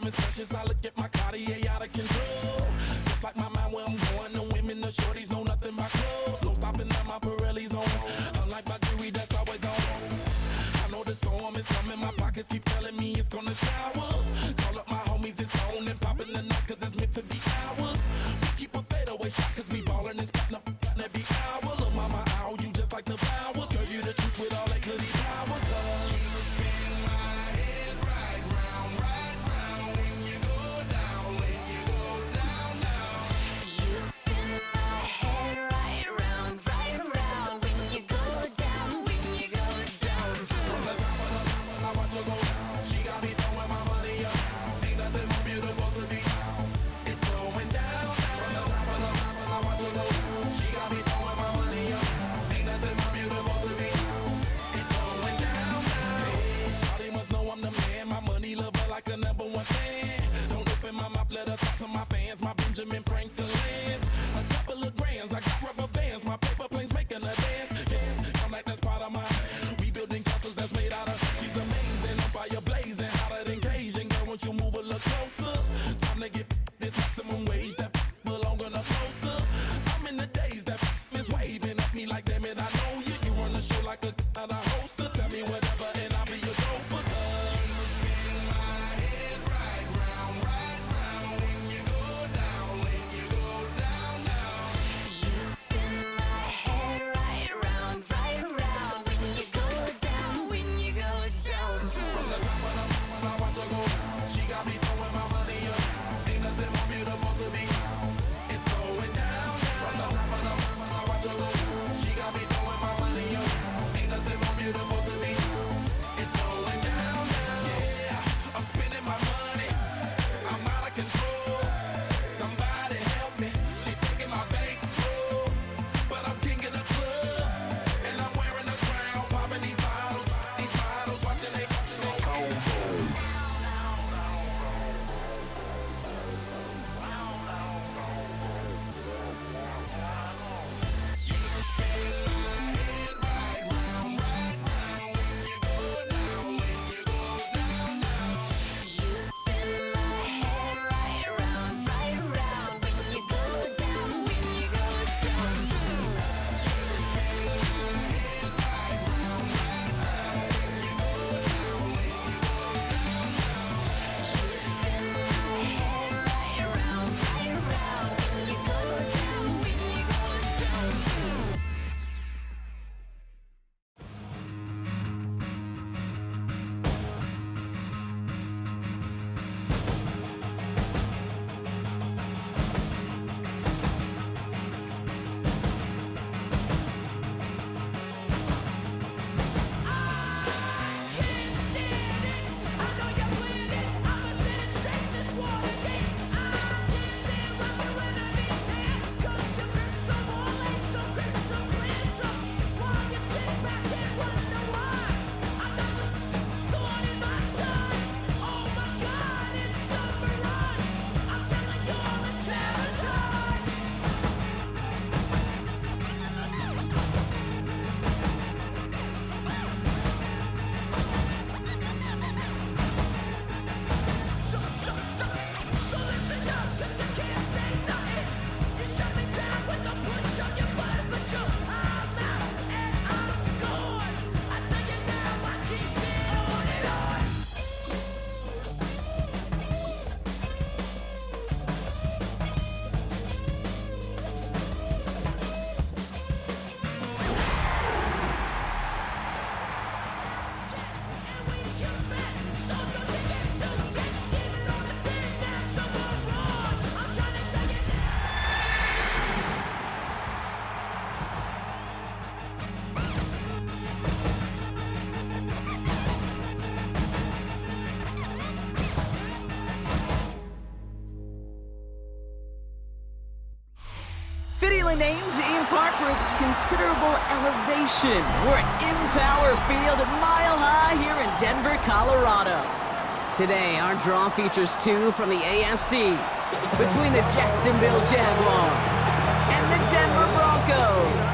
time is precious. I look at my Cartier out of control. Just like my mind where I'm going. The women, the shorties know nothing but clothes. No stopping at my Pirelli's on. Unlike my jewelry that's always on. I know the storm is coming. My pockets keep telling me it's gonna shower. Call up my homies, it's on and popping the night cause it's meant to be ours. We keep a fadeaway shot cause we ballin' and spittin' up every hour. Look mama, ow, you just like the flowers. Girl, you the truth with all that goody powers. You spin my head right round when you go down, when you go down, down. You spin my head right round when you go down, when you go down. From the top of the top, I watch her go down. She got me throwing my money up. Ain't nothing more beautiful to me. It's going down. From the top of the top, I watch her go down. She got me throwing my money up. Ain't nothing more beautiful to me. It's going down. Hey, shawty must know I'm the man. My money lover like a number one fan. Don't open my mouth, let her talk to my fans. My Benjamin Franklin's. A couple of grands, I got rubber bands. My paper planes making a dance. Dance, I'm like that's part of my. We building castles that's made out of. She's amazing, on fire blazing, hotter than Cajun. Girl, won't you move a little closer? Time to get this maximum wage that belong on a poster. I'm in the days that is waving at me like, damn it, I know you. You run the show like a hoster. Tell me whatever and I'll be your chauffeur. You spin my head right round when you go down, when you go down, down. You spin my head right round when you go down, when you go down. From the top of the mountain, I watch her go down. She got me throwing my money up. Ain't nothing more beautiful to me. It's going down. From the top of the mountain, I watch her go down. She got me throwing my money up. Ain't nothing more beautiful to me. It's going down. Yeah, I'm spending my money. I'm out of control. Somebody help me. She taking my bankroll, but I'm king of the club, and I'm wearing a crown, popping these bottles, watching they You spin my head right round when you go down, when you go down. Spin my head right round when you go down, when you go down. Fittingly named in part for its considerable elevation. We're at Empower Field, a mile high here in Denver, Colorado. Today, our draw features two from the AFC between the Jacksonville Jaguars and the Denver Broncos.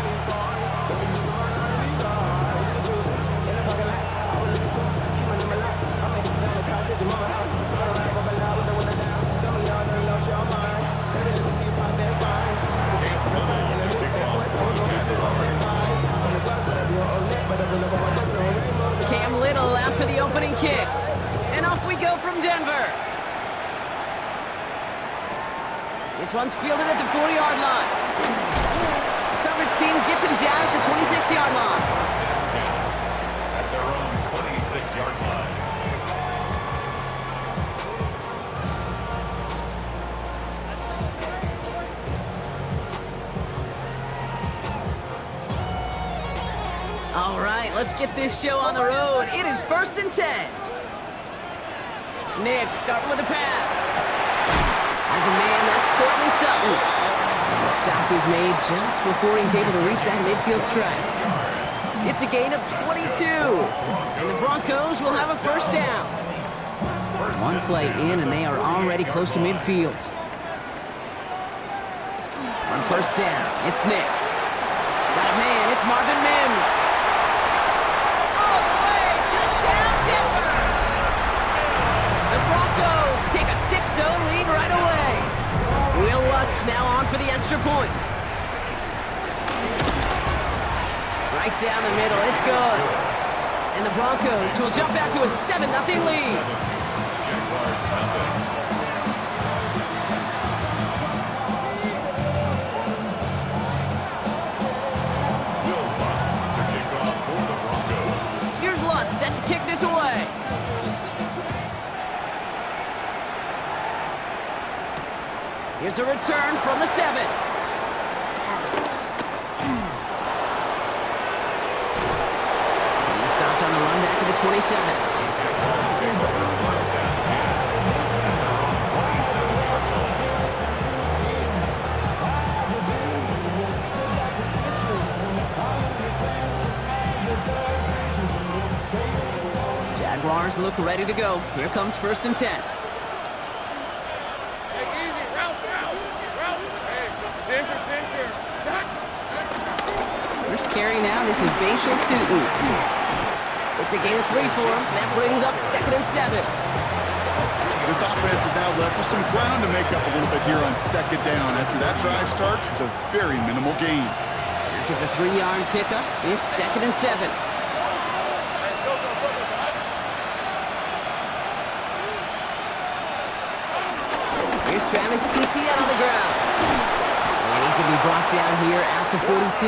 for the opening kick. And off we go from Denver. This one's fielded at the 40-yard line. Coverage team gets him down at the 26-yard line. First and 10 at their own 26-yard line. All right, let's get this show on the road. It is 1st and 10. Nick starting with a pass. As a man, that's Cortland Sutton. The stop is made just before he's able to reach that midfield stripe. It's a gain of 22, and the Broncos will have a first down. One play in, and they are already close to midfield. On first down, it's Nix. Got a man, it's Marvin Mims. All the way, touchdown Denver! The Broncos take a 6-0 lead right away. Will Lutz now on for the extra point. Right down the middle, it's good. And the Broncos will jump out to a 7-0 lead. Jaguars nothing. Will Lutz to kick off for the Broncos. Here's Lutz set to kick this away. Here's a return from the 7. He's stopped on the run back at the 27. Jaguars take over first and 10 at their own 27-yard line. Jaguars look ready to go. Here comes 1st and 10. First carry now, this is Bashal Tootin. It's a gain of 3 for him. That brings up 2nd and 7. This offense is now left with some ground to make up a little bit here on 2nd down after that drive starts with a very minimal gain. After the 3-yard pickup, it's 2nd and 7. Here's Travis Etienne on the ground. And he's going to be brought down here at the 42.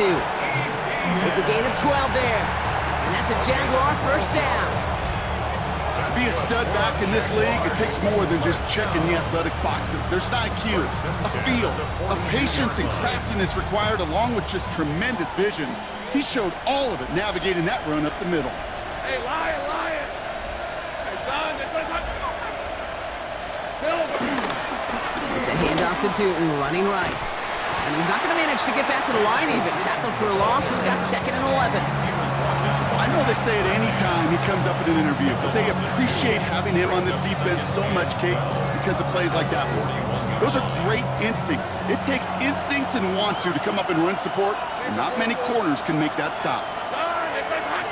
It's a gain of 12 there. And that's a Jaguar first down. To be a stud back in this league, it takes more than just checking the athletic boxes. There's an IQ, a feel, a patience and craftiness required along with just tremendous vision. He showed all of it navigating that run up the middle. Hey, Lion! Hey, son, this one's not... Silver! It's a handoff to Tootin, running right. And he's not going to manage to get back to the line even. Tackled for a loss. We've got 2nd and 11. I know they say it any time he comes up in an interview, but they appreciate having him on this defense so much, Kate, because of plays like that one. Those are great instincts. It takes instincts and want to come up and run support, and not many corners can make that stop. Son, this one's hot!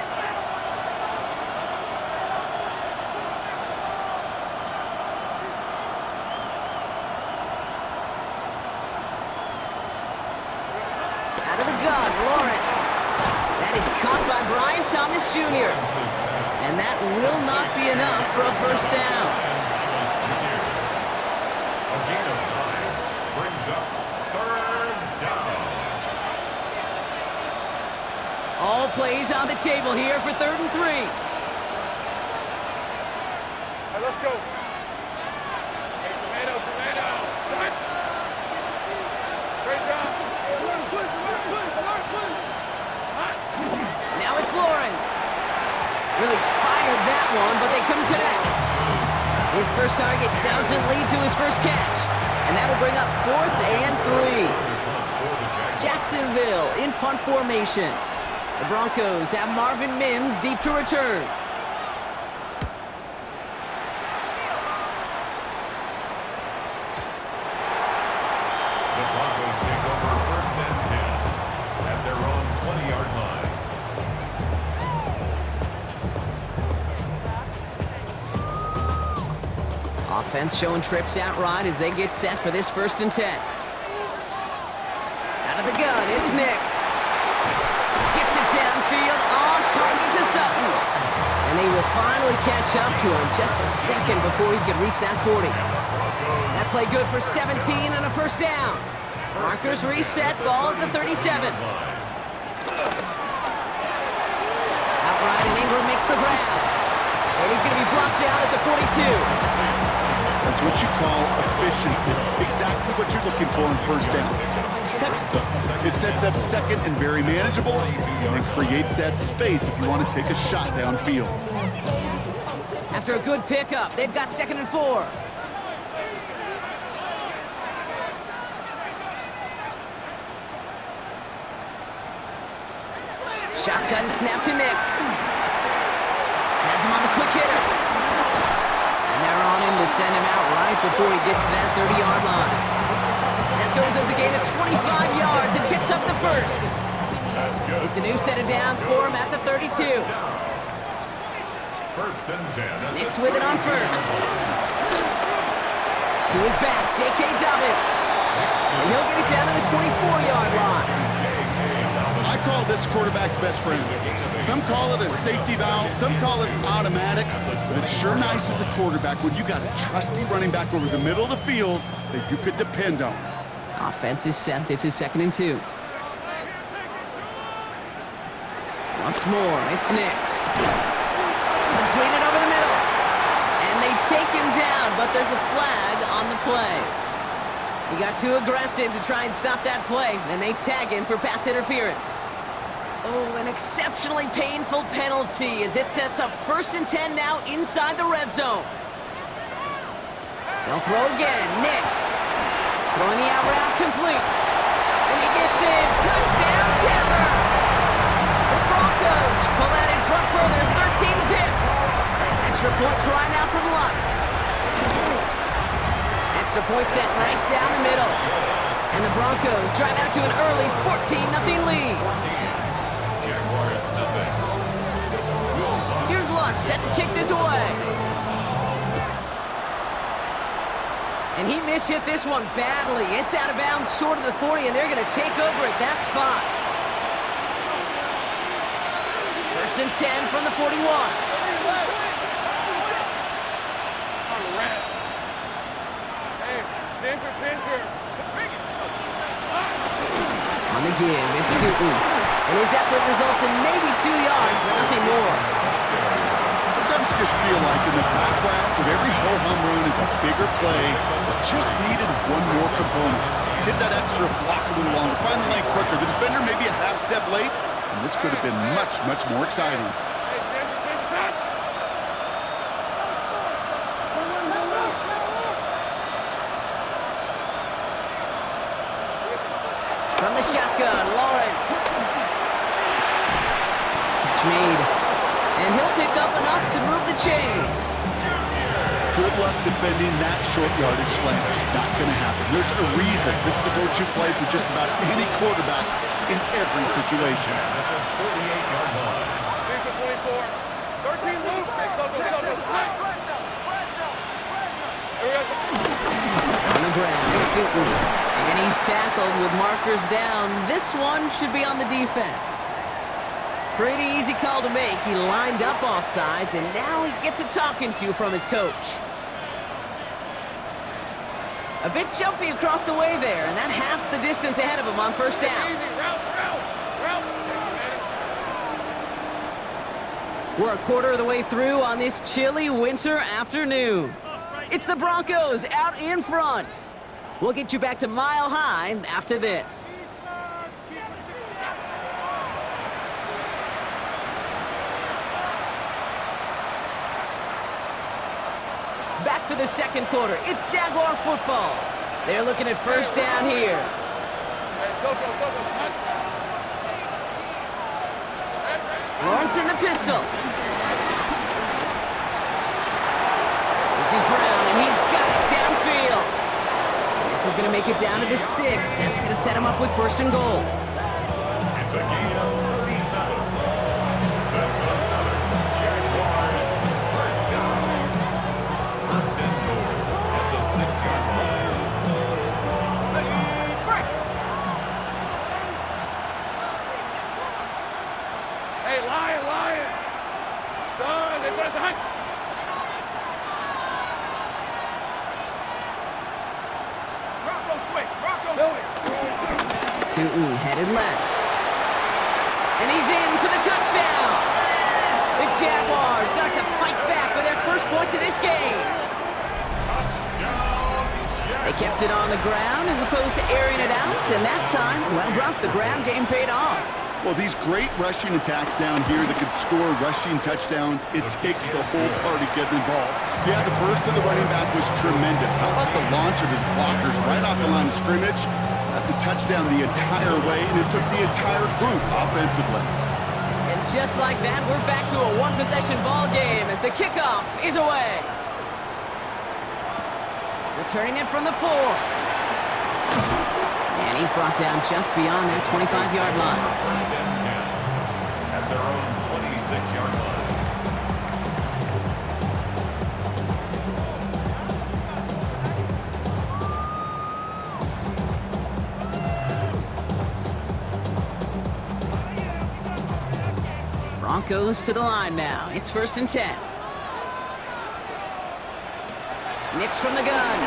Out of the gun, Lawrence. That is caught by Brian Thomas Jr. And that will not be enough for a first down. A gain of 9 brings up 3rd down. All plays on the table here for 3rd and 3. Hey, let's go. Hey, tomato. Son. Great job. Now it's Lawrence. Really fired that one, but they couldn't connect. His first target doesn't lead to his first catch. And that'll bring up 4th and 3. Jacksonville in punt formation. The Broncos have Marvin Mims deep to return. The Broncos take over first and 10 at their own 20-yard line. Offense showing trips out right as they get set for this 1st and 10. Out of the gun, it's Nix. Gets it downfield, on target to Sutton. And they will finally catch up to him just a second before he could reach that 40. That play good for 17 and a first down. Markers reset, ball at the 37. Outright, and Ingram makes the grab. And he's going to be brought down at the 42. That's what you call efficiency. Exactly what you're looking for in first down. Textbook. It sets up second and very manageable, and it creates that space if you want to take a shot downfield. After a good pickup, they've got 2nd and 4. Shotgun snap to Nix. Has him on the quick hitter. And they're on him to send him out right before he gets to that 30-yard line. That goes as a gain of 25 yards and picks up the first. It's a new set of downs for him at the 32. First and 10. Nix with it on first. To his back, J.K. Dobbins. And he'll get it down to the 24-yard line. I call this quarterback's best friend. Some call it a safety valve, some call it automatic, but it's sure nice as a quarterback when you got a trusty running back over the middle of the field that you could depend on. Offense is set. This is 2nd and 2. Once more, it's Nix. Completed over the middle. And they take him down, but there's a flag on the play. He got too aggressive to try and stop that play, and they tag him for pass interference. Oh, an exceptionally painful penalty as it sets up 1st and 10 now inside the red zone. They'll throw again. Nix. Throwing the out route complete. And he gets in. Touchdown, Denver! The Broncos pull that in front further. 13-zip. Extra point try now from Lutz. Extra point set right down the middle. And the Broncos drive out to an early 14-0 lead. Jaguars nothing. Here's Lutz set to kick this away. And he mishit this one badly. It's out of bounds short of the 40, and they're going to take over at that spot. 1st and 10 from the 41. On the give, it's Tootin. And his effort results in maybe 2 yards, but nothing more. Sometimes you just feel like in the background of every ho-hum run is a bigger play that just needed one more component. Hit that extra block a little longer, find the lane quicker. The defender may be a half step late, and this could have been much, much more exciting. From the shotgun, Lawrence. Catch made. And he'll pick up enough to move the chains. Good luck defending that short yardage slant. Just not going to happen. There's a reason. This is a go-to play for just about any quarterback in every situation. At the 48-yard line. 13 loops. On the ground, Tootin. And he's tackled with markers down. This one should be on the defense. Pretty easy call to make. He lined up offsides, and now he gets a talking to from his coach. A bit jumpy across the way there, and that halves the distance ahead of him on 1st down. We're a quarter of the way through on this chilly winter afternoon. It's the Broncos out in front. We'll get you back to Mile High after this. Back for the 2nd quarter. It's Jaguar football. They're looking at 1st down here. Lawrence in the pistol. This is Brown, and he's got it downfield. This is going to make it down to the 6. That's going to set him up with 1st and goal. It's a gain of 37. That's another Jaguars first down. 1st and goal at the 6-yard line. Hey, Lion! Son, this one's a hunt! Tootin headed left. And he's in for the touchdown. The Jaguars start to fight back with their first points of this game. They kept it on the ground as opposed to airing it out, and that time, well, Brock, the ground game paid off. Well, these great rushing attacks down here that could score rushing touchdowns, it takes the whole party getting involved. Yeah, the burst of the running back was tremendous. How about the launch of his blockers right off the line of scrimmage? That's a touchdown the entire way, and it took the entire group offensively. And just like that, we're back to a one-possession ball game as the kickoff is away. Returning it from the 4. And he's brought down just beyond their 25-yard line. First and 10 at their own 26-yard line. Broncos to the line now. It's first and 10. Nix from the gun.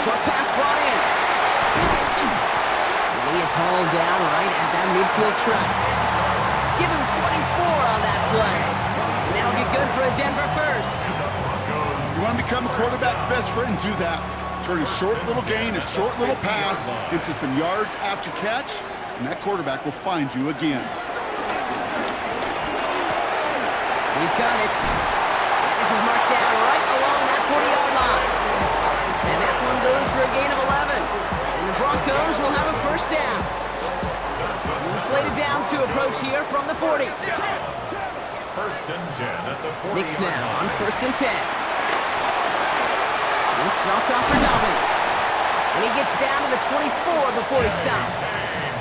Short pass brought in. And he is hauled down right at that midfield stripe. Give him 24 on that play. And that'll be good for a Denver first. You want to become a quarterback's best friend? Do that. Turn a short little gain, a short little pass into some yards after catch, and that quarterback will find you again. He's got it. And this is marked down right along that 40-yard line. And that one goes for a gain of 11. And the Broncos will have a first down. And the slated downs to approach here from the 40. First and 10 at the 40. Nix now on first and 10. It's dropped off for Dobbins. And he gets down to the 24 before he stops.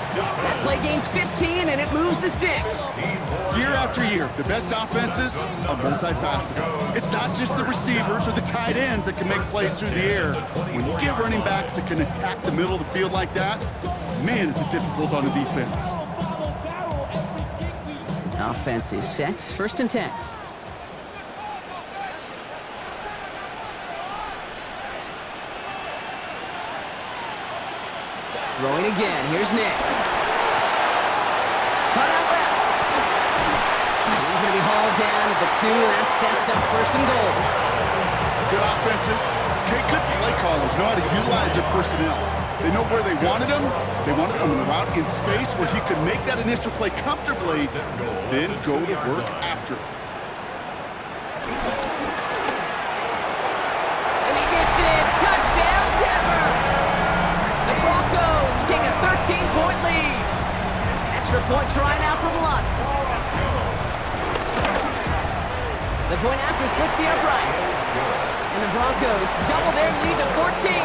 That play gains 15, and it moves the sticks. Year after year, the best offenses are multifaceted. It's not just the receivers or the tight ends that can make plays through the air. When you get running backs that can attack the middle of the field like that, man, is it difficult on the defense. Offense is set. First and 10. Throwing again. Here's Nix. Cut out left. And he's going to be hauled down at the 2. That sets up first and goal. Good offenses. Okay, good play callers know how to utilize their personnel. They know where they wanted them. They wanted them in a route in space where he could make that initial play comfortably, then go to work after. And he gets in. Touchdown, Denver. The Broncos take a 13-point lead. Extra point try now from Lutz. The point after splits the uprights. And the Broncos double their lead to 14.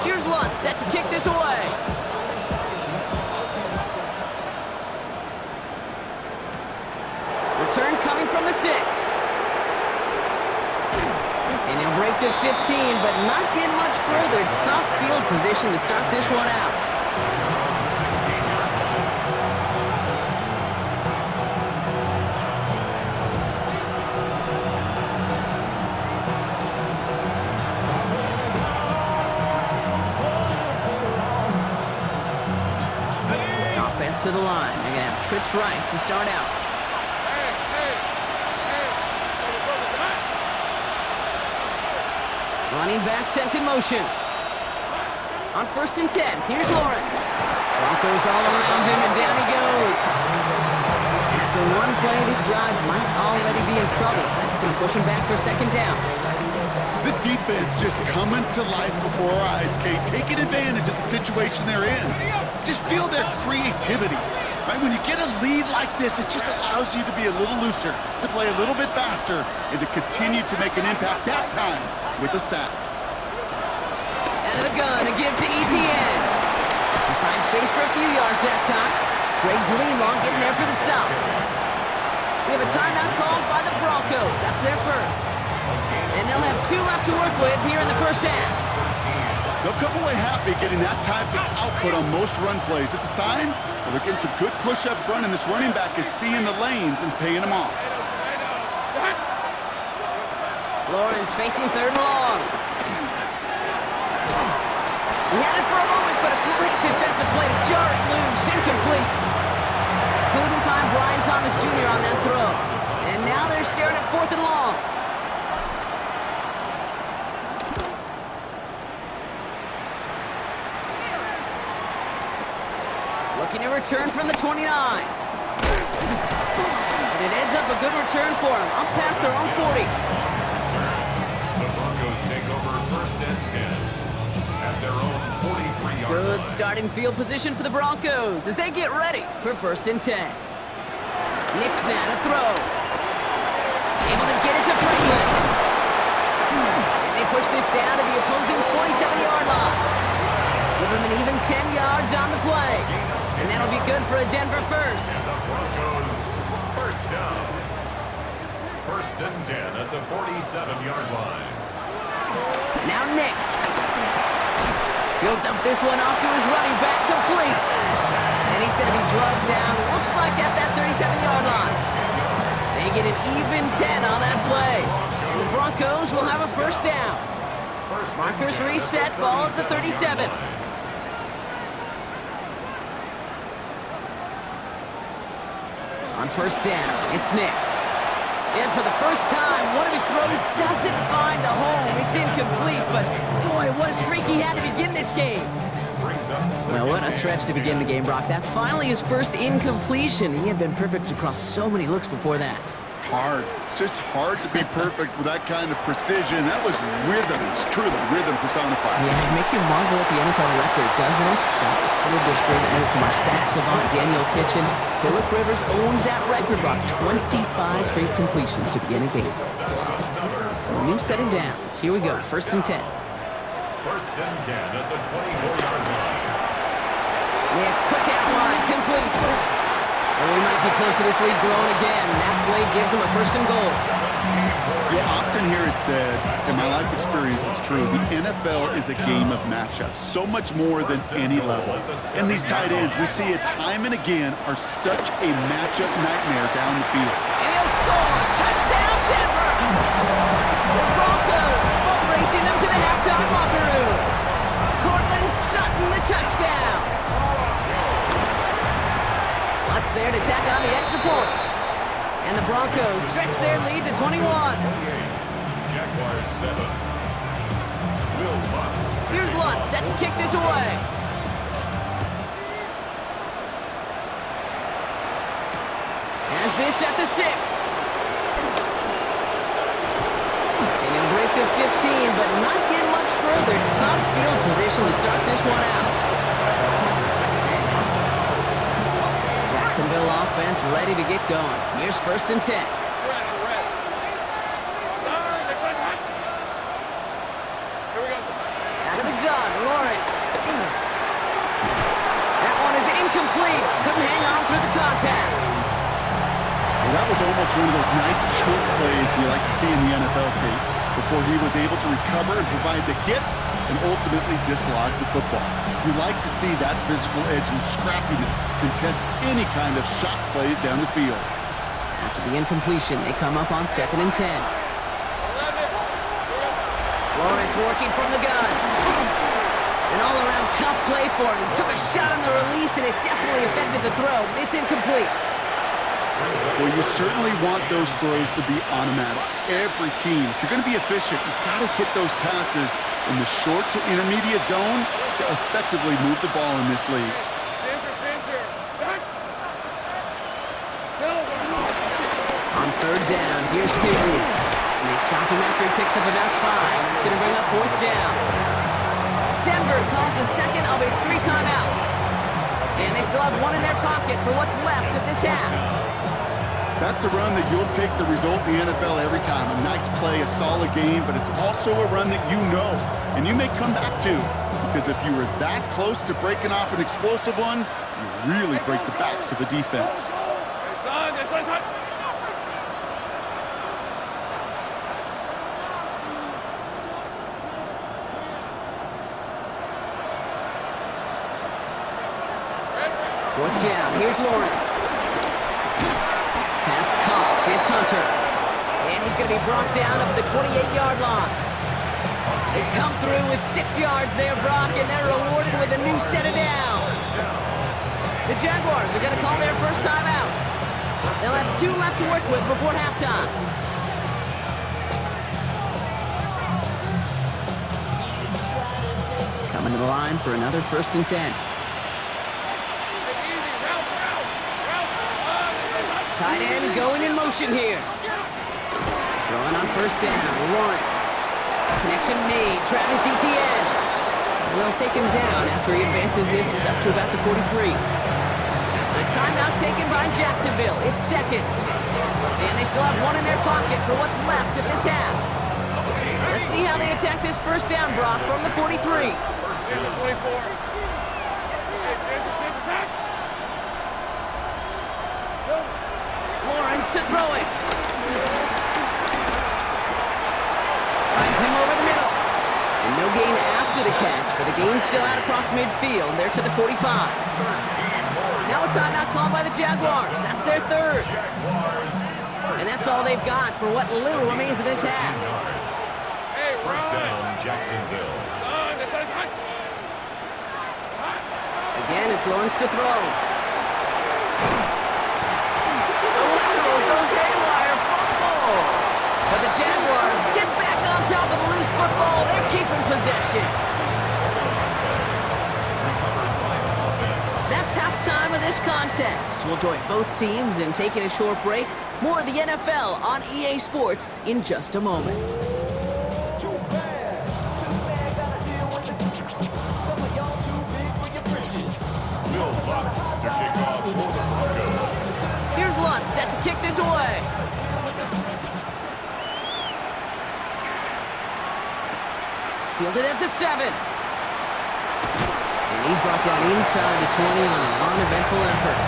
Here's Lutz set to kick this away. Return coming from the 6. And he'll break the 15, but not get much further. Tough field position to start this one out. Offense to the line. They're going to have trips right to start out. Running back sent in motion. On first and 10, here's Lawrence. Broncos all around him, and down he goes. After one play, this drive might already be in trouble. That's going to push him back for second down. This defense just coming to life before our eyes, Kate, taking advantage of the situation they're in. Just feel their creativity. Right? When you get a lead like this, it just allows you to be a little looser, to play a little bit faster, and to continue to make an impact that time with a sack. Out of the gun, a give to Etienne. He finds space for a few yards that time. Greg Greenlaw getting there for the stop. We have a timeout called by the Broncos. That's their first. And they'll have 2 left to work with here in the first half. They'll come away happy getting that type of output on most run plays. It's a sign that they're getting some good push up front, and this running back is seeing the lanes and paying them off. Lawrence facing third and long. He had it for a moment, but a great defensive play to jar it loose. Incomplete. Couldn't find Brian Thomas Jr. on that throw. And now they're staring at fourth and long. Looking to return from the 29. And it ends up a good return for him. Up past their own 40. The Broncos take over first and 10 at their own 43-yard line. Good starting field position for the Broncos as they get ready for first and 10. Nick Snad, a throw. Able to get it to Franklin. And they push this down to the opposing 47-yard line. Give them an even 10 yards on the play. And that'll be good for a Denver first. And the Broncos first down. First and 10 at the 47-yard line. Now Nix. He'll dump this one off to his running back, complete. And he's going to be drugged down, looks like at that 37-yard line. They get an even 10 on that play. And the Broncos will have a first down. Markers reset, ball at the 37. On first down, it's Nix. And for the first time, one of his throws doesn't find a home. It's incomplete, but boy, what a streak he had to begin this game. Well, what a stretch to begin the game, Brock. That finally his first incompletion. He had been perfect across so many looks before that. Hard. It's just hard to be perfect with that kind of precision. That was rhythm. It's truly rhythm personified. Yeah, it makes you marvel at the NFL record, doesn't it? Got slid this great note from our stats savant, Daniel Kitchen. Phillip Rivers owns that record, Brock. 25 straight completions to begin a game. So a new set of downs. Here we go, first and 10. First and 10 at the 24-yard line. Nix, quick out line, complete. And we might be close to this lead growing again. That play gives them a first and goal. You'll often hear it said, in my life experience, it's true, the NFL is a game of matchups, so much more than any level. And these tight ends, we see it time and again, are such a matchup nightmare down the field. And he'll score! Touchdown, Denver! The Broncos boat racing them to the halftime locker room. Cortland Sutton, the touchdown. Lutz there to tack on the extra point. And the Broncos stretch their lead to 21. Jaguars 7. Will Lutz. Here's Lutz set to kick this away. Has this at the 6. And he'll break the 15, but not get much further. Tough field position to start this one out. Jacksonville offense ready to get going. Here's first and 10. Out of the gun, Lawrence. That one is incomplete. Couldn't hang on through the contact. Well, that was almost one of those nice choke plays you like to see in the NFL, Kate, before he was able to recover and provide the hit and ultimately dislodge the football. You like to see that physical edge and scrappiness to contest any kind of shot plays down the field. After the incompletion, they come up on second and 10. Lawrence working from the gun. An all-around tough play for him. He took a shot on the release, and it definitely affected the throw. It's incomplete. Well, you certainly want those throws to be automatic. Every team, if you're going to be efficient, you've got to hit those passes in the short to intermediate zone to effectively move the ball in this league. On third down, here's Sue. And they stop him after he picks up about 5. That's going to bring up fourth down. Denver calls the second of its 3 timeouts. And they still have one in their pocket for what's left of this half. That's a run that you'll take the result in the NFL every time. A nice play, a solid game, but it's also a run that you know, and you may come back to, because if you were that close to breaking off an explosive one, you really break the backs of a defense. Fourth down. Here's Lawrence. Pass caught. It's Hunter. And he's going to be brought down up the 28-yard line. They come through with 6 yards there, Brock, and they're rewarded with a new set of downs. The Jaguars are going to call their first time out. They'll have 2 left to work with before halftime. Coming to the line for another 1st and 10. Tight end going in motion here. Throwing on 1st down, Lawrence. Connection made, Travis Etienne. And they'll take him down after he advances this up to about the 43. A timeout taken by Jacksonville. It's 2nd. And they still have 1 in their pocket for what's left of this half. Let's see how they attack this 1st down, Brock, from the 43. Here's the 24. Lawrence to throw it. Finds him over the middle. And no gain after the catch, but the gain's still out across midfield. They're to the 45. Now a timeout called by the Jaguars. That's their 3rd. And that's all they've got for what little remains of this half. First down, Jacksonville. Again, it's Lawrence to throw. The lateral goes haywire, fumble. But the Jaguars get back on top of the loose football. They're keeping possession. That's halftime of this contest. We'll join both teams in taking a short break. More of the NFL on EA Sports in just a moment. To kick off for the Broncos. Here's Lutz set to kick this away. Fielded at the 7. And he's brought down inside the 20 on an uneventful effort.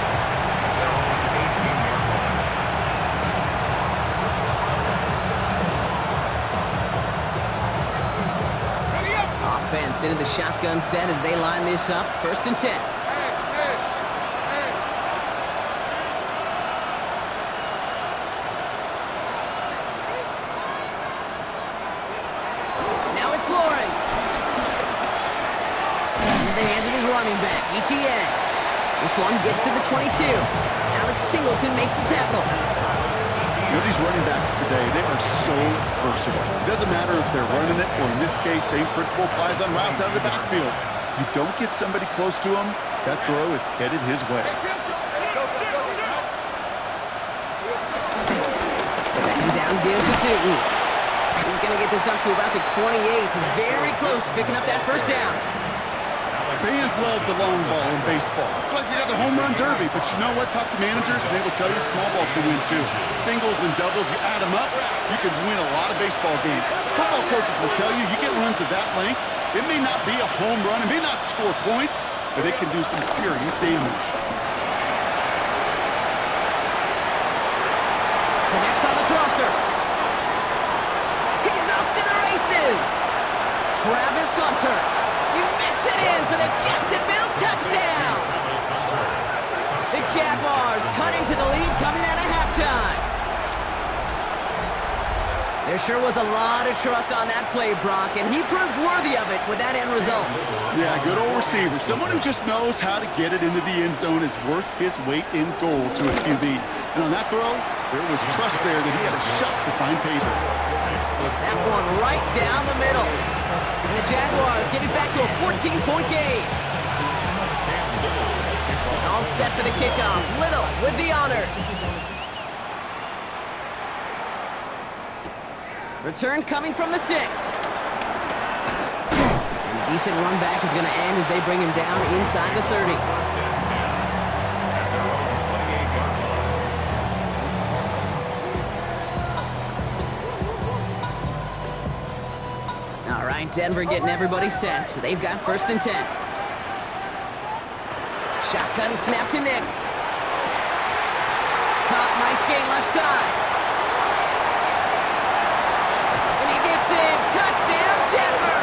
Offense into the shotgun set as they line this up. 1st and 10. Etienne. This one gets to the 22. Alex Singleton makes the tackle. You know, these running backs today, they are so versatile. It doesn't matter if they're running it, or in this case, same principle applies on routes out of the backfield. You don't get somebody close to him, that throw is headed his way. 2nd down give to Tootin. He's going to get this up to about the 28. Very close to picking up that 1st down. Fans love the long ball in baseball. It's like you got the home run derby, but you know what? Talk to managers, and they will tell you small ball can win too. Singles and doubles, you add them up, you can win a lot of baseball games. Football coaches will tell you, you get runs of that length, it may not be a home run, it may not score points, but it can do some serious damage. Connects on the crosser. He's off to the races. Travis Hunter. You mix it in for the Jacksonville touchdown. The Jaguars cutting to the lead coming out of halftime. There sure was a lot of trust on that play, Brock, and he proved worthy of it with that end result. Yeah, good old receiver. Someone who just knows how to get it into the end zone is worth his weight in gold to a QB. And on that throw, there was trust there that he had a shot to find payback. That one right down the middle. And the Jaguars get it back to a 14-point game. All set for the kickoff. Little with the honors. Return coming from the 6. And a decent run back is going to end as they bring him down inside the 30. All right, Denver getting everybody set. They've got 1st and 10. Shotgun snap to Nix. Caught, nice gain left side. And he gets in, touchdown Denver!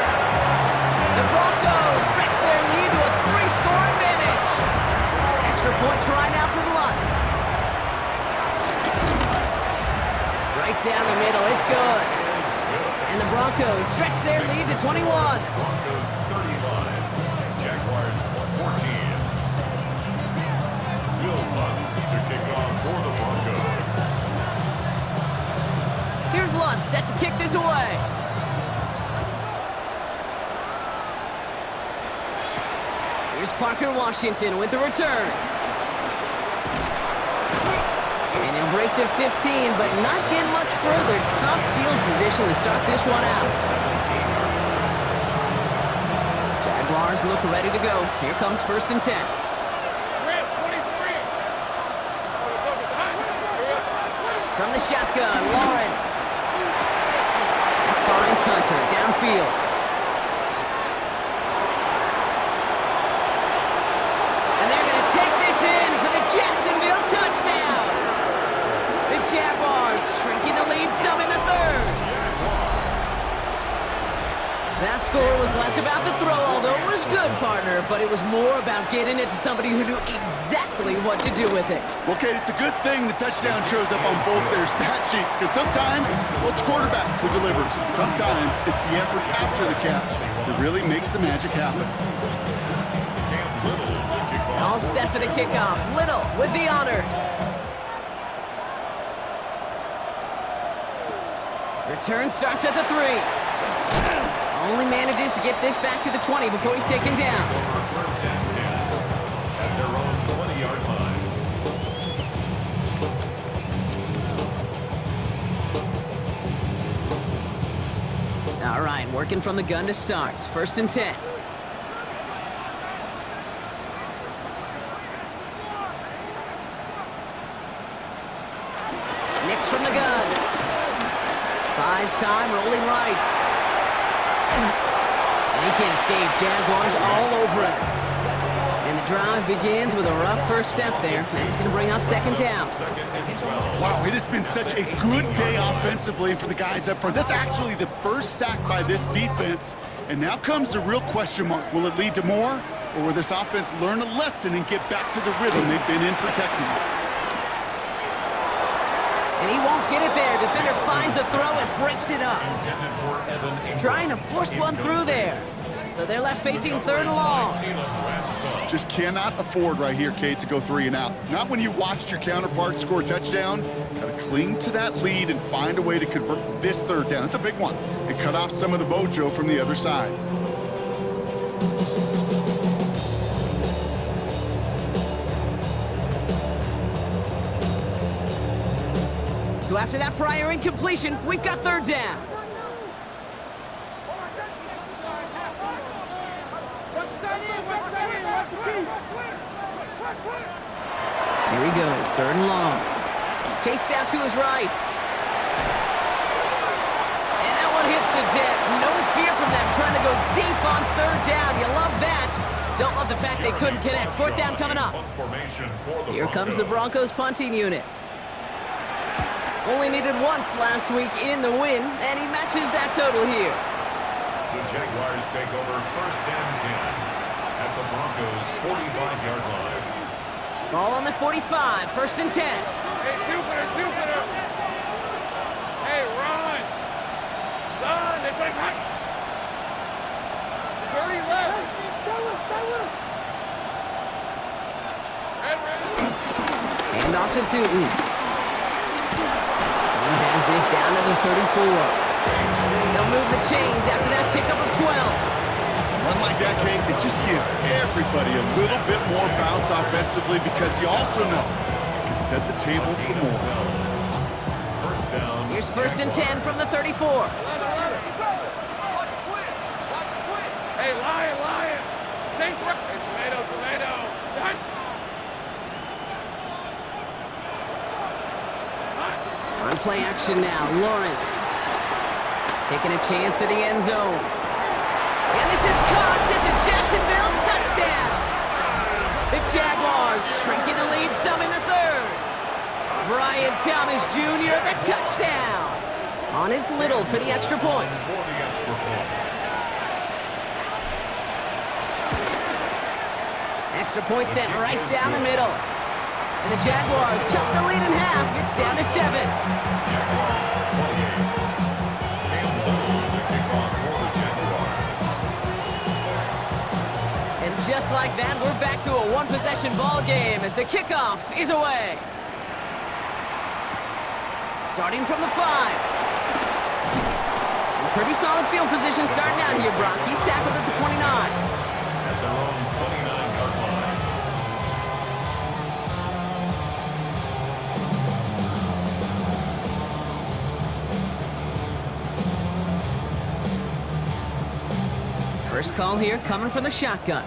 The Broncos stretch their lead to a 3-score advantage. Extra Broncos stretch their lead to 21. Broncos 35, Jaguars 14. Will Lutz to kick off for the Broncos. Here's Lutz set to kick this away. Here's Parker Washington with the return. And he'll break the 15, but not get much further. Tough field position to start this one out. Jaguars look ready to go. Here comes 1st and 10. From the shotgun, Lawrence. Finds Hunter downfield. And they're going to take this in for the Jacksonville touchdown. The Jaguars shrinking the lead some in the 3rd. That score was less about the throw, although it was good, partner, but it was more about getting it to somebody who knew exactly what to do with it. Well, Kate, it's a good thing the touchdown shows up on both their stat sheets, because sometimes, well, it's quarterback who delivers, and sometimes it's the effort after the catch that really makes the magic happen. All set for the kickoff. Little with the honors. Return starts at the 3. Only manages to get this back to the 20 before he's taken down. 1st and 10 at their own 20-yard line. All right, working from the gun to start. 1st and 10. Nix from the gun. Buys time, rolling right. And he can't escape. Jaguars all over him. And the drive begins with a rough first step there. That's going to bring up 2nd down. 2nd and 12. Wow, it has been such a good day offensively for the guys up front. That's actually the first sack by this defense. And now comes the real question mark. Will it lead to more? Or will this offense learn a lesson and get back to the rhythm they've been in protecting? And he won't get it there. Defender finds a throw and breaks it up. Trying to force one through there. So they're left facing 3rd and long. Just cannot afford right here, Kate, to go 3 and out. Not when you watched your counterpart score a touchdown. Got to cling to that lead and find a way to convert this 3rd down. It's a big one. And cut off some of the mojo from the other side. So after that prior incompletion, we've got 3rd down. Here he goes, 3rd and long. Chased out to his right. And that one hits the deck. No fear from them trying to go deep on 3rd down. You love that. Don't love the fact they couldn't connect. 4th down coming up. Here comes the Broncos punting unit. Only needed once last week in the win, and he matches that total here. The Jaguars take over 1st and 10 at the Broncos' 45-yard line. Ball on the 45, 1st and 10. Hey, Jupiter. Hey, Ron. Son, they put it back. 30 left. Stay with him. Red. Hand off to Tootin. He has this down to the 34. They'll move the chains after that pickup of 12. Run like that, Kate, it just gives everybody a little bit more bounce offensively because you also know it can set the table for more. 1st down. Here's 1st and 10 from the 34. Hey, Lion. Sink. Hey, tomato. Done. On play action now, Lawrence. Taking a chance to the end zone. And this is caught. It's a Jacksonville touchdown. The Jaguars shrinking the lead some in the 3rd. Brian Thomas Jr. the touchdown. On his Little for the extra point. Extra point sent right down the middle. And the Jaguars cut the lead in half. It's down to 7. Jaguars 28. Cam Little, the just like that, we're back to a one-possession ball game as the kickoff is away. Starting from the 5. Pretty solid field position starting out here, Brock. He's tackled at the 29. At their own 29-yard line. First call here coming from the shotgun.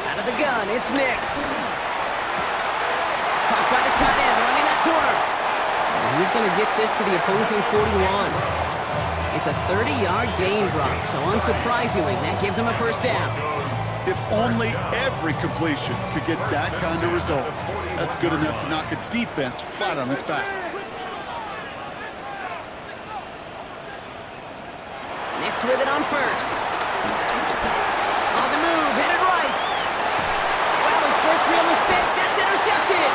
Out of the gun, it's Nix. Caught by the tight end, running that corner. And he's going to get this to the opposing 41. It's a 30-yard gain, Brock, so unsurprisingly, that gives him a first down. If only every completion could get that kind of result. That's good enough to knock a defense flat on its back. Nix with it on first. On the move, headed right. Well, his first real mistake, that's intercepted.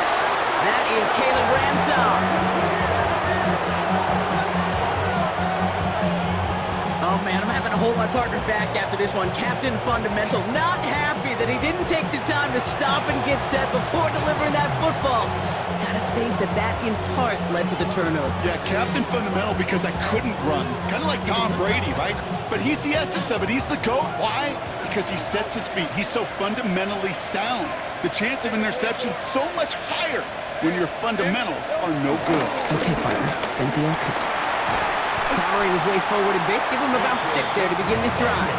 That is Caleb Ransom. Oh, man, I'm having to hold my partner back after this one. Captain Fundamental, not happy that he didn't take the time to stop and get set before delivering that football. Gotta think that in part led to the turnover. Yeah, Captain Fundamental because I couldn't run. Kind of like Tom Brady, right? But he's the essence of it. He's the GOAT. Why? Because he sets his feet. He's so fundamentally sound. The chance of interception so much higher when your fundamentals are no good. It's okay, partner. It's gonna be okay. Powering his way forward a bit. Give him about 6 there to begin this drive.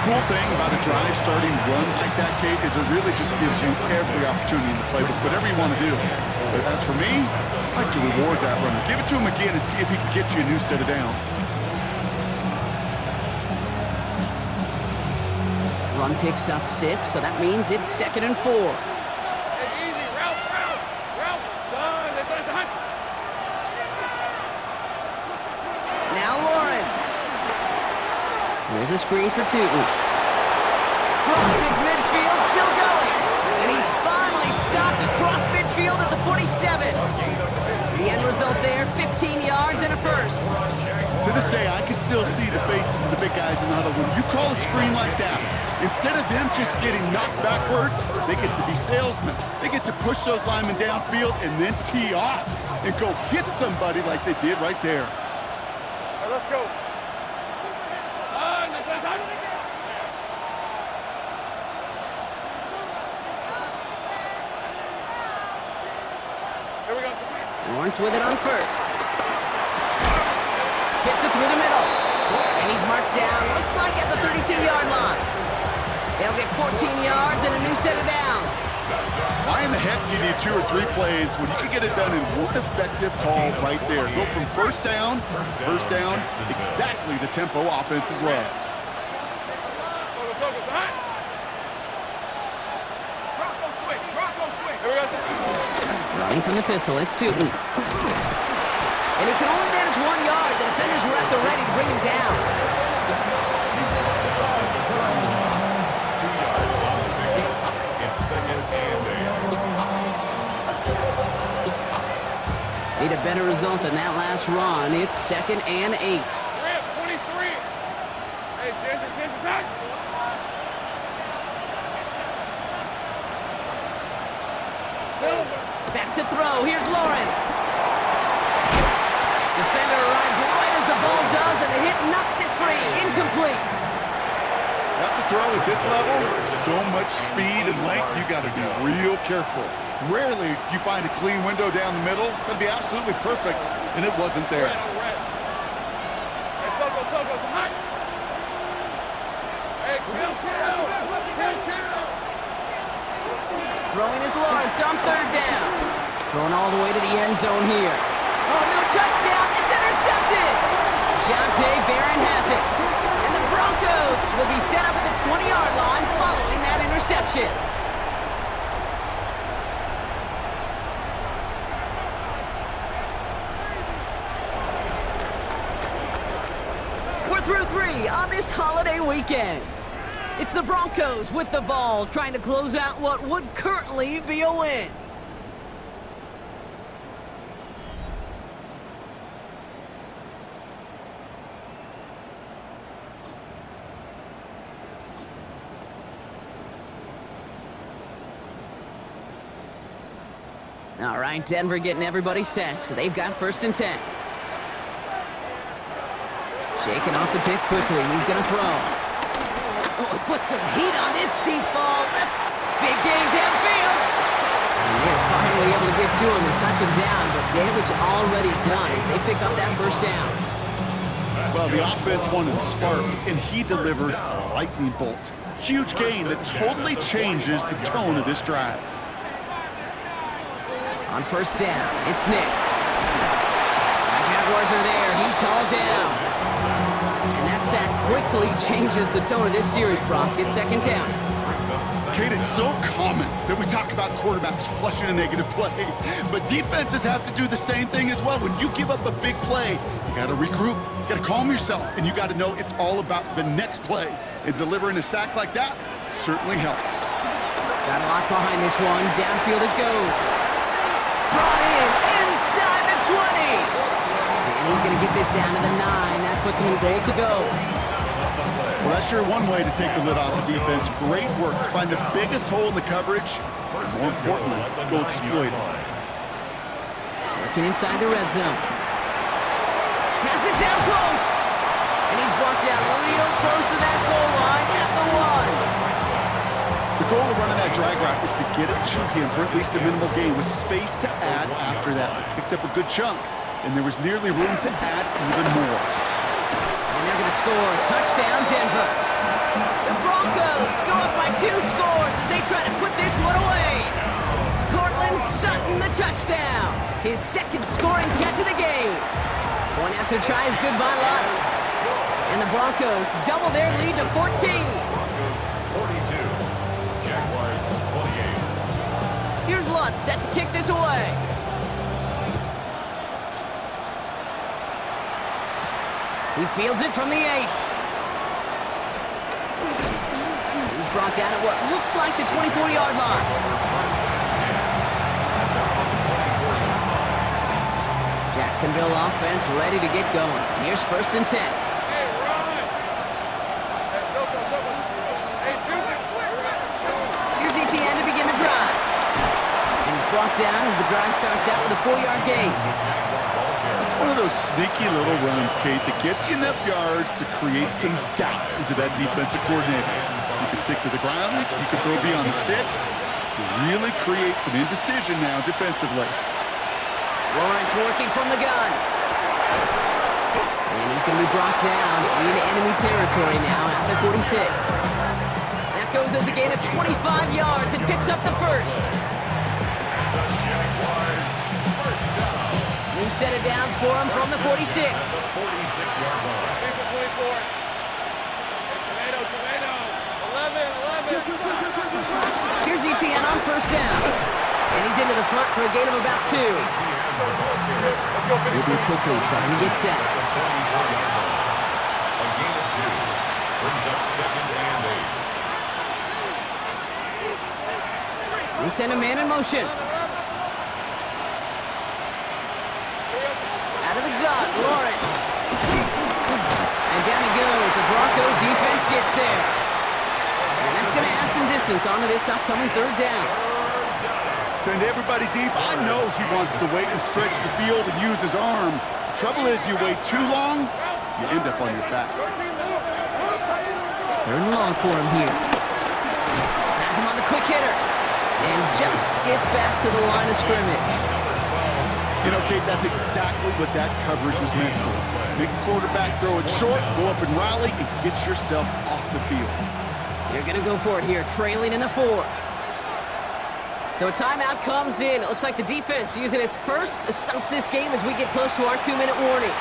Cool thing about a drive starting run like that, Kate, is it really just gives you every opportunity to play with whatever you want to do. But as for me, I like to reward that runner. Give it to him again and see if he can get you a new set of downs. Run picks up 6, so that means it's 2nd and 4. Hey, easy. Route. Son, that's a hunt. Now Lawrence. Here's a screen for Tootin. Crosses midfield, still going. And he's finally stopped across midfield at the 47. The end result there, 15 yards and a first. To this day, I can still see the faces of the big guys in the huddle. When you call a screen like that, instead of them just getting knocked backwards, they get to be salesmen. They get to push those linemen downfield and then tee off and go hit somebody like they did right there. All right, let's go. That's a hunt. Here we go. Lawrence with it on first. Fits it through the middle. And he's marked down, looks like at the 32-yard line. They'll get 14 yards and a new set of downs. Why in the heck do you need 2 or 3 plays when you can get it done in one effective call right there? Go from first down, exactly the tempo offenses love. It's a hunt. Rocco switch. Here we go. Running from the pistol, it's Tootin. And he can only manage 1 yard. The defenders were at the ready to bring him down. It's 2nd and 8. Need a better result than that last run. It's 2nd and 8. Rip, 23. Hey, Ginger, attack. Silver. Back to throw. Here's Lawrence. Defender arrives right as the ball does, and the hit knocks it free. Incomplete. That's a throw at this level. So much speed and length, you got to be real careful. Rarely do you find a clean window down the middle. That'd be absolutely perfect, and it wasn't there. Hey, Soko, it's a hunt. Hey, kill. Throwing is Lawrence on 3rd down. Going all the way to the end zone here. Oh, no touchdown. It's intercepted. Jonte Barron has it. And the Broncos will be set up at the 20-yard line following that interception. We're through 3 on this holiday weekend. It's the Broncos with the ball, trying to close out what would currently be a win. All right, Denver getting everybody set. So they've got 1st and 10. Shaking off the pick quickly. He's going to throw. Oh, put some heat on this deep ball. Left. Big game downfield. And they're finally able to get to him and touch him down, but damage already done as they pick up that 1st down. Well, the offense wanted a spark, and he delivered a lightning bolt. Huge gain that totally changes the tone of this drive. On 1st down, it's Nix. The Jaguars are there. He's hauled down. And that sack quickly changes the tone of this series, Brock. It's 2nd down. Kate, it's so common that we talk about quarterbacks flushing a negative play, but defenses have to do the same thing as well. When you give up a big play, you got to regroup, you got to calm yourself, and you got to know it's all about the next play. And delivering a sack like that certainly helps. Got a lot behind this one. Downfield it goes. Brought in inside the 20. And he's going to get this down to the 9. That puts him in goal to go. Well, that's sure one way to take the lid off the defense. Great work to find the biggest hole in the coverage. More importantly, go exploit it. Working inside the red zone. Has it down close. And he's brought down real close to that goal line at the 1. The goal of running that drag route is to get it to him for at least a minimal gain with space to add after that. They picked up a good chunk, and there was nearly room to add even more. And they're going to score. Touchdown, Denver. The Broncos go up by 2 scores as they try to put this one away. Cortland Sutton, the touchdown. His 2nd scoring catch of the game. Point after try is good by Lutz. And the Broncos double their lead to 14. Broncos 42, Jaguars 28. Here's Lutz set to kick this away. He fields it from the 8. He's brought down at what looks like the 24-yard line. Jacksonville offense ready to get going. Here's 1st and 10. Hey, run! Hey, Here's ETN to begin the drive. And he's brought down as the drive starts out with a 4-yard gain. It's one of those sneaky little runs, Kate, that gets you enough yards to create some doubt into that defensive coordinator. You can stick to the ground, you can throw beyond the sticks. You really create some indecision now defensively. Lawrence working from the gun. And he's going to be brought down into enemy territory now at the 46. That goes as a gain of 25 yards and picks up the 1st. Jaguars 1st down. New set of downs for him from the 46. 46 yards on. Here's the 24. Hey, tomato. 11. Here's ETN on 1st down. And he's into the front for a gain of about 2. Moving quickly, trying to get set. A gain of 2 brings up 2nd and 8. We send a man in motion. Out of the gun, Lawrence. And down he goes. The Bronco defense gets there. And that's going to add some distance onto this upcoming 3rd down. Send everybody deep. I know he wants to wait and stretch the field and use his arm. The trouble is you wait too long, you end up on your back. 3rd and long for him here. Has him on the quick hitter. And just gets back to the line of scrimmage. You know, Kate, that's exactly what that coverage was meant for. Make the quarterback throw it short, go up and rally, and get yourself off the field. They're going to go for it here, trailing in the 4th. So a timeout comes in. It looks like the defense using its first stops this game as we get close to our 2-minute warning.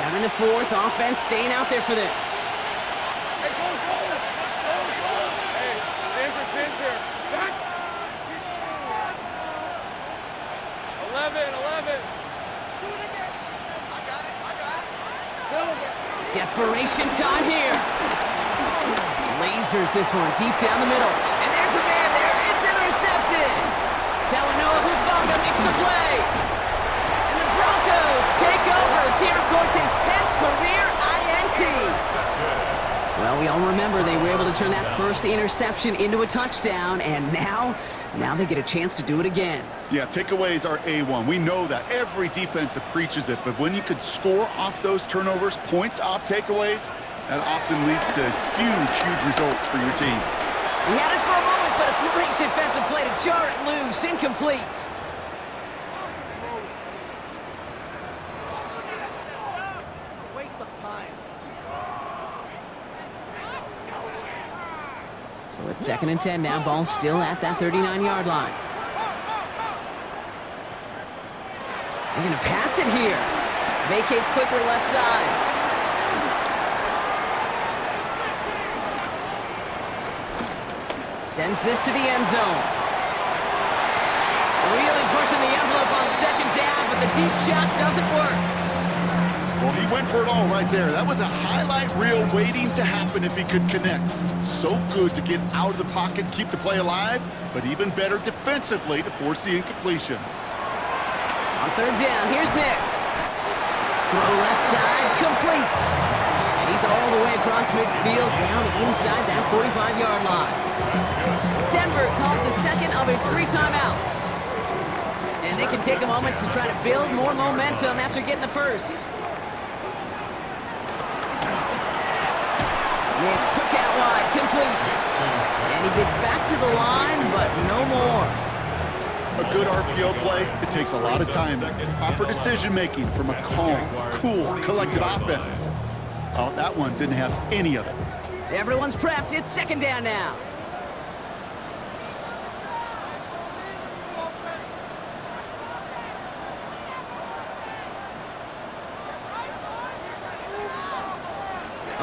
Down in the 4th, offense staying out there for this. Hey, go! Hey, pins here. Back. 11. Desperation time here. Lasers this one deep down the middle. And there's a man there. It's intercepted. Talanoa Hufanga makes the play. And the Broncos take over as he records his 10th career INT. Well, We all remember they were able to turn that first interception into a touchdown, and now they get a chance to do it again. Yeah, takeaways are A1. We know that. Every defense preaches it, but when you could score off those turnovers, points off takeaways, that often leads to huge results for your team. He had it for a moment, but a great defensive play to jar it loose. Incomplete. Waste of time. So it's 2nd and 10 now. Ball still at that 39-yard line. They're going to pass it here. Vacates quickly left side. Sends this to the end zone. Really pushing the envelope on 2nd down, but the deep shot doesn't work. Well, he went for it all right there. That was a highlight reel waiting to happen if he could connect. So good to get out of the pocket, keep the play alive, but even better defensively to force the incompletion. On 3rd down, here's Nix. Throw left side, complete. And he's all the way across midfield, down inside that 45-yard line. Denver calls the second of its 3 timeouts. And they can take a moment to try to build more momentum after getting the first. Nix, quick out wide, complete. And he gets back to the line, but no more. A good RPO play, it takes a lot of time. Proper decision-making from a calm, cool, collected offense. Oh, that one didn't have any of it. Everyone's prepped. It's 2nd down now.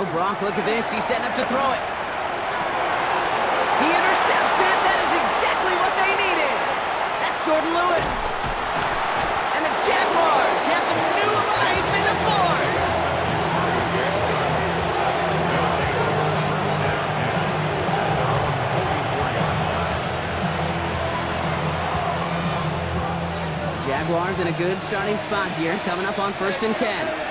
Oh, Brock, look at this. He's setting up to throw it. He intercepts it. That is exactly what they needed. That's Jordan Lewis. And the Jaguars have some new life in the fourth. Jaguars in a good starting spot here, coming up on 1st and 10.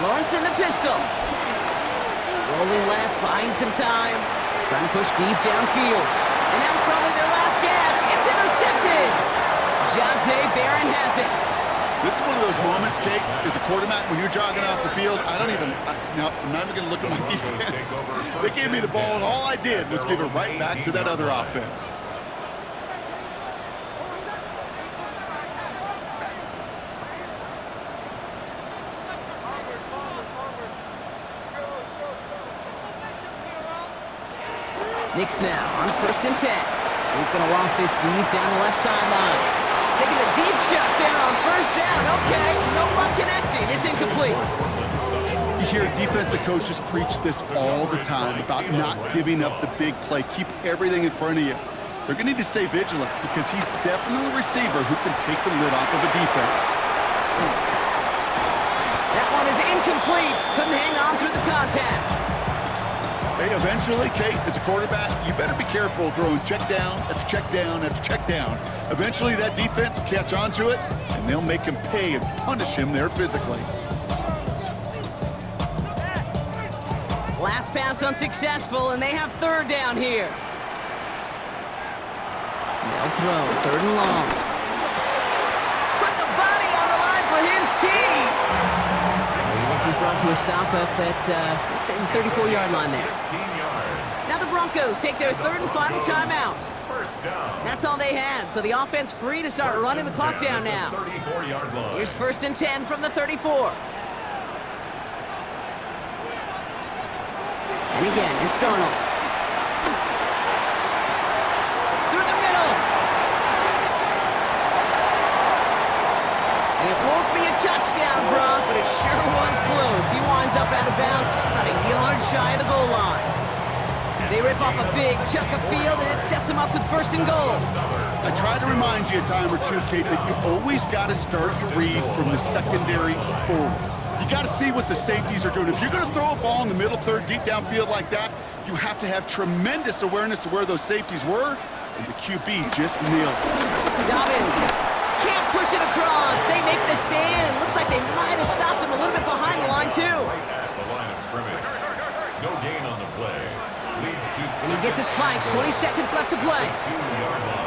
Lawrence in the pistol. Rolling left, buying some time. Trying to push deep downfield. And that was probably their last gasp. It's intercepted. Jonte Barron has it. This is one of those moments, Kate, as a quarterback, when you're jogging off the field, I'm not even going to look at my defense. They gave me the ball, and all I did was give it right back to that other offense. Nix now on 1st and 10. He's going to loft this deep down the left sideline. Taking the deep shot there on 1st down. Okay, no luck connecting. It's incomplete. You hear defensive coaches preach this all the time about not giving up the big play. Keep everything in front of you. They're going to need to stay vigilant because he's definitely a receiver who can take the lid off of a defense. That one is incomplete. Couldn't hang on through the contact. Hey, eventually, Kate, as a quarterback, you better be careful throwing check down after check down after check down. Eventually, that defense will catch on to it, and they'll make him pay and punish him there physically. Last pass unsuccessful, and they have 3rd down here. They'll throw 3rd and long. Put the body on the line for his team. And this is brought to a stop up at, let's say, the 34-yard line there. 16 yards. Now the Broncos take their 3rd and final timeout. First down. That's all they had, so the offense free to start running the clock down now. 34-yard line. Here's 1st and 10 from the 34. And again, it's Darnold. Through the middle. And it won't be a touchdown, Brock, but it sure was close. He winds up out of bounds just about a yard shy of the goal line. They rip off a big chunk of field, and it sets them up with 1st and goal. I try to remind you a time or two, Kate, that you always got to start your read from the secondary forward. You got to see what the safeties are doing. If you're going to throw a ball in the middle third, deep downfield like that, you have to have tremendous awareness of where those safeties were, and the QB just nailed it. Dobbins can't push it across. They make the stand. It looks like they might have stopped him a little bit behind the line, too. And he gets it spiked. 20 seconds left to play. 2-yard line.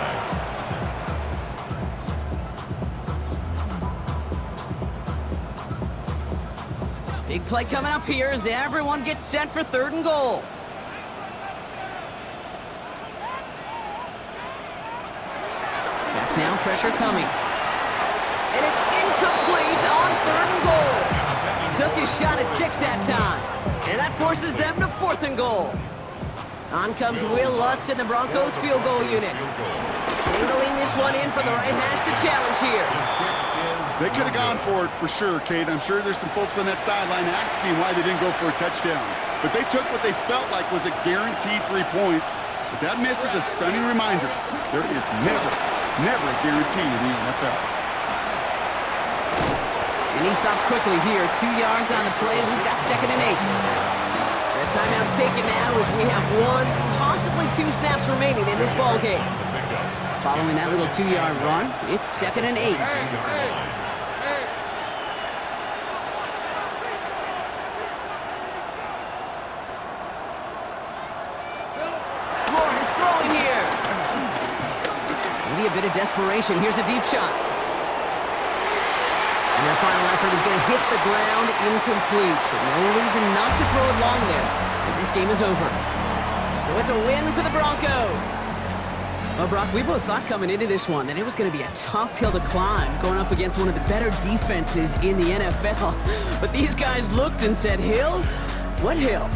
Big play coming up here as everyone gets set for 3rd and goal. Back now, pressure coming. And it's incomplete on 3rd and goal. Took his shot at 6 that time. And that forces them to 4th and goal. On comes Will Lutz and the Broncos field goal unit. Angling this one in for the right hash to challenge here. They could have gone for it for sure, Kate. I'm sure there's some folks on that sideline asking why they didn't go for a touchdown. But they took what they felt like was a guaranteed 3 points. But that miss is a stunning reminder. There is never a guarantee in the NFL. And he stopped quickly here. 2 yards on the play. We've got 2nd and 8. The timeout's taken now as we have 1, possibly 2 snaps remaining in this ball game. Following that little 2-yard run, it's 2nd and 8. Lawrence throwing here. Maybe a bit of desperation. Here's a deep shot. And their final effort is going to hit the ground incomplete. But no reason not to throw it long there, as this game is over. So it's a win for the Broncos. Well, Brock, we both thought coming into this one that it was going to be a tough hill to climb, going up against one of the better defenses in the NFL. But these guys looked and said, Hill? What hill?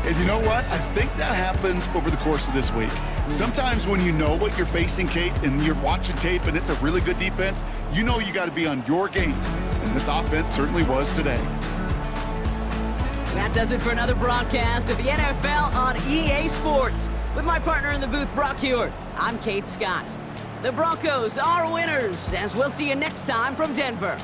And you know what? I think that happens over the course of this week. Sometimes when you know what you're facing, Kate, and you're watching tape and it's a really good defense, you know you got to be on your game. And this offense certainly was today. That does it for another broadcast of the NFL on EA Sports. With my partner in the booth, Brock Hewart, I'm Kate Scott. The Broncos are winners, as we'll see you next time from Denver.